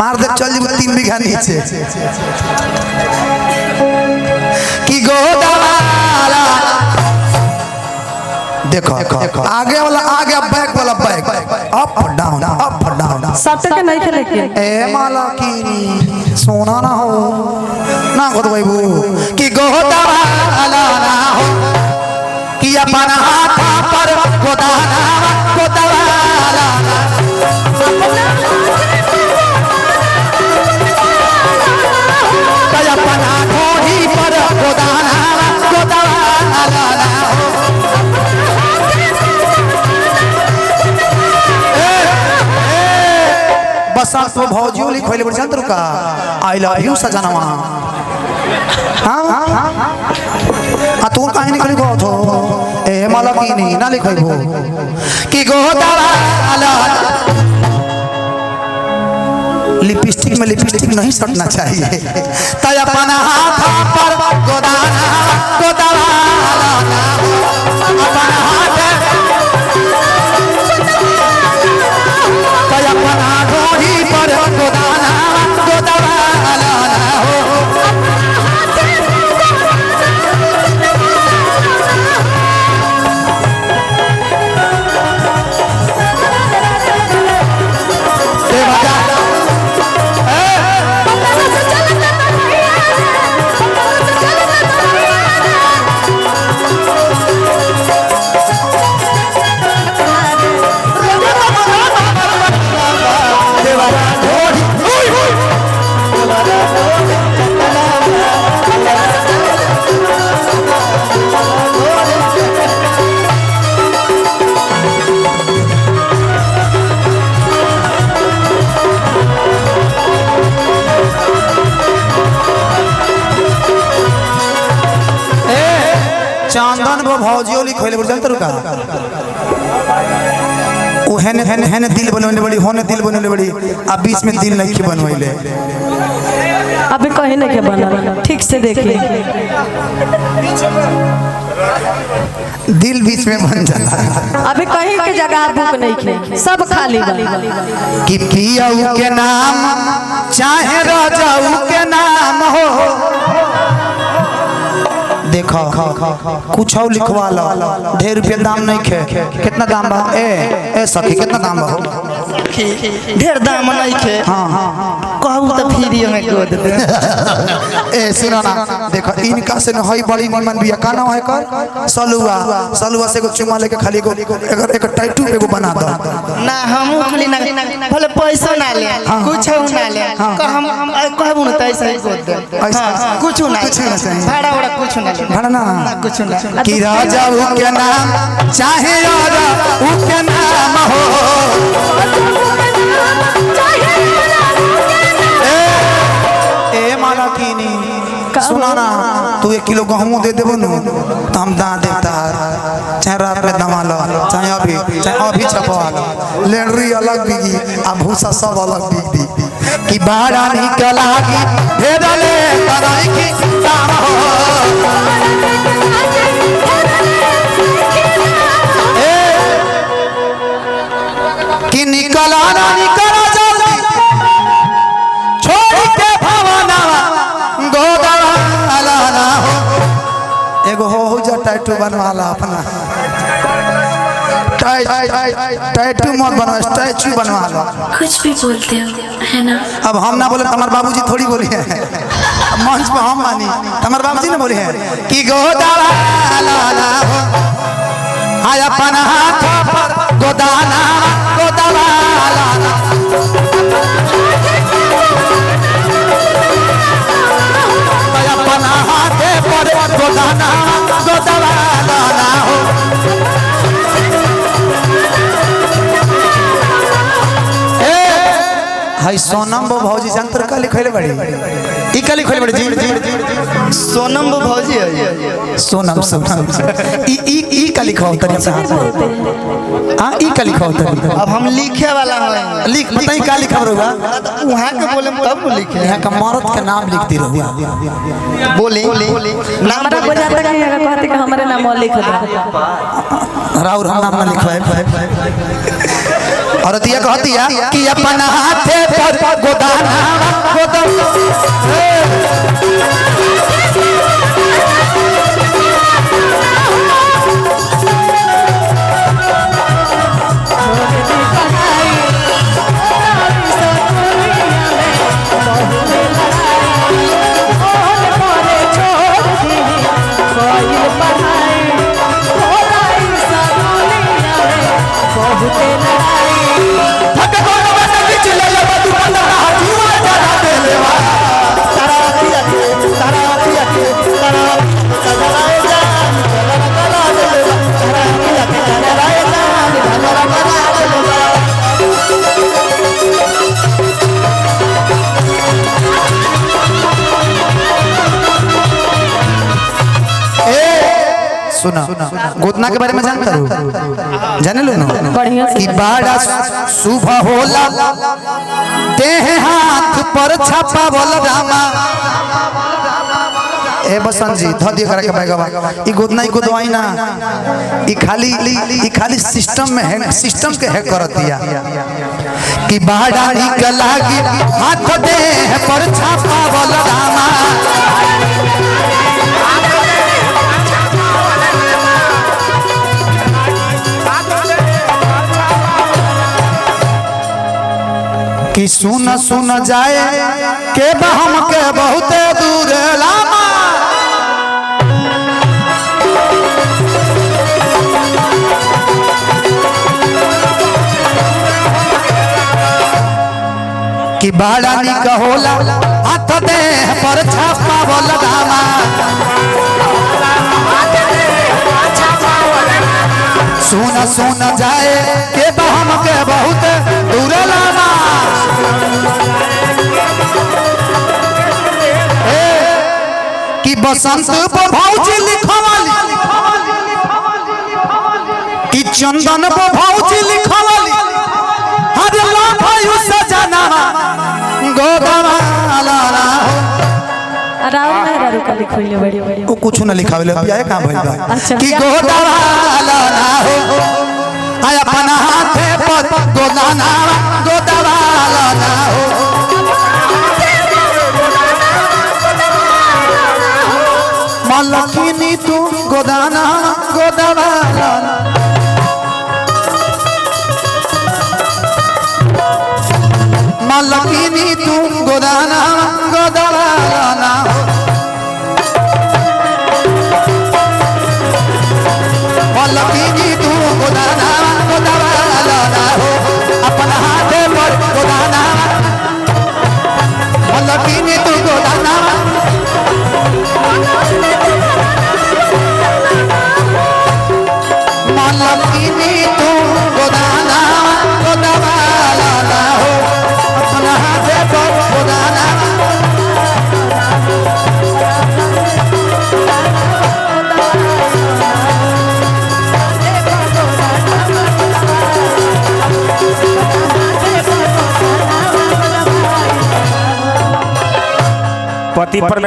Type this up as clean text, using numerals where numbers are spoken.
मार दे चल जी 3 बीघा नीचे कि गोदावाला देखो आगे वाला आगे बैक वाला बैक अप डाउन सब के नहीं खेले के ए माला की सोना ना हो ना गोद बाबू कि गोदावाला ना हो कि अपन हाथ पर गोदाना गोदावाला अपन घोड़ी पर गोदाना गोदावाला बस आप तो भौजियो लिखोले बड़ जंत्र का आई लव यू सजनवा हां आ तू काहे निकल गो थो ए माला की नहीं ना लिखो कि गोदावाला लिपस्टिक में लिपस्टिक नहीं सटना चाहिए तय अपन हाथ पर गोदाना गोदावाला अपन हाथ तय अपन घोड़ी पर गोदाना गोदावाला हो चांदन वो भौजियो लिखोले बड़ जंतर का ओ हेने दिल बनवले बड़ी होने दिल बनवले बड़ी आ बीच में दिल नहीं बनवले अबे कहे नहीं के बना ठीक से देखिए दिल बीच में बन जाला अबे कहीं के जगह बुक नहीं खे सब खाली बा कि पियाऊ के नाम चाहे राजाऊ के नाम हो देखो कुछ और लिखवा लो ढेर रुपया दाम नहीं खे कितना दाम बा ए सखी कितना दाम बा ढेर दाम नहीं खे हां कहू तो फ्री में को दे ए सुनो ना देखो इनका से न होई बड़ी निमन बिया काना है कर सलुआ से को चुमा लेके खाली को अगर एक टैटू एगो बना दो ना हम खाली ना भले पैसा ना ले कुछ ना ले हम कहबू ना तैसे ही को दे कुछ ना भाड़ा वाला कुछ ना भाड़ा ना कुछ ना कि राजा के नाम चाहे राजा के नाम हो ए माला कीनी सुना ना तू 1 किलो गहूं दे देबो न तो हम दा देता चाहे रात में दमा लो चाहे अभी छपवा लो लेनरी अलग बिगी आ भूसा सब अलग बिगी कि बाड़ा निकला की भेदले तराई की दाम हो कि निकला ना निकला जल्दी छोड़ के भवना गोदावाला ना हो एगो हो जा टैटू बनवाला अपना टैटू मत बनवा स्टैचू बनवा लो कुछ भी बोलते हो है ना अब हम ना बोले हमारे बाबूजी थोड़ी बोली है मंच पे हम मानी हमारे बाबूजी ने बोली है कि गोदावाला ना हो हाय अपन हाथ पर गोदाना गोदावाला ना अपन हाथ पर गोदाना गोदावाला ना हो हाय सोनम बो भौजी जंतर का लिखले बड़ी ई का लिखले बड़ी जी सोनम वो भौजी है सोनम ई का लिखाओ तनी से हां ई का लिखाओ तनी अब हम लिखे वाला हैं लिख बताई का लिखब रहुआ वहां के बोले तब न लिखे यहां का मर्द के नाम लिखती रहुआ बोली नाम हमरा बुझाता कि अगर कहते कि हमारे नाम लिख दे राउर हम नाम ना लिखवाए और दिया कहती है कि अपन हाथे पर गोदाना सुना गोदना के बारे में जानता हो जाने लो ना बढ़िया से कि बड़ा शुभ होला देह हाथ पर छापा बोल रामा ए बसंत जी ध दिए करे के बैगवा ई गोदना ई गोदवाई ना ई खाली सिस्टम में है सिस्टम के है करत दिया कि बड़ा निक लागी हाथ देह पर छापा बोल रामा कि सुन सुन जाए के हम के बहुत दूर लामा कि बड़ा निक होला हाथ देह पर छापा बोल रामा सुन सुन जाए के हम के बहुत दूर लामा कि बसंत भौजी लिखवाली कि चंदन भौजी लिखवाली हरे लाभायु सजना गोदवाला आराम ना रारू का लिखोइले बड़ी बड़ी को कुछ ना लिखावेले बिया कहां भइल बा अच्छा, कि गोदवाला ना हो आय अपना हाथे पर गोदाना गोदवाला ना हो मलकिनी तू गोदाना गोदवाला मलकिनी तू गोदाना गोदवाला मलकिनी तू गोदाना गोदवाला हो अपना हाथे पर गोदाना मलकिनी तू गोदाना मलकिनी तू गोदाना गोदवाला हो अपना हाथे पर गोदाना पति पर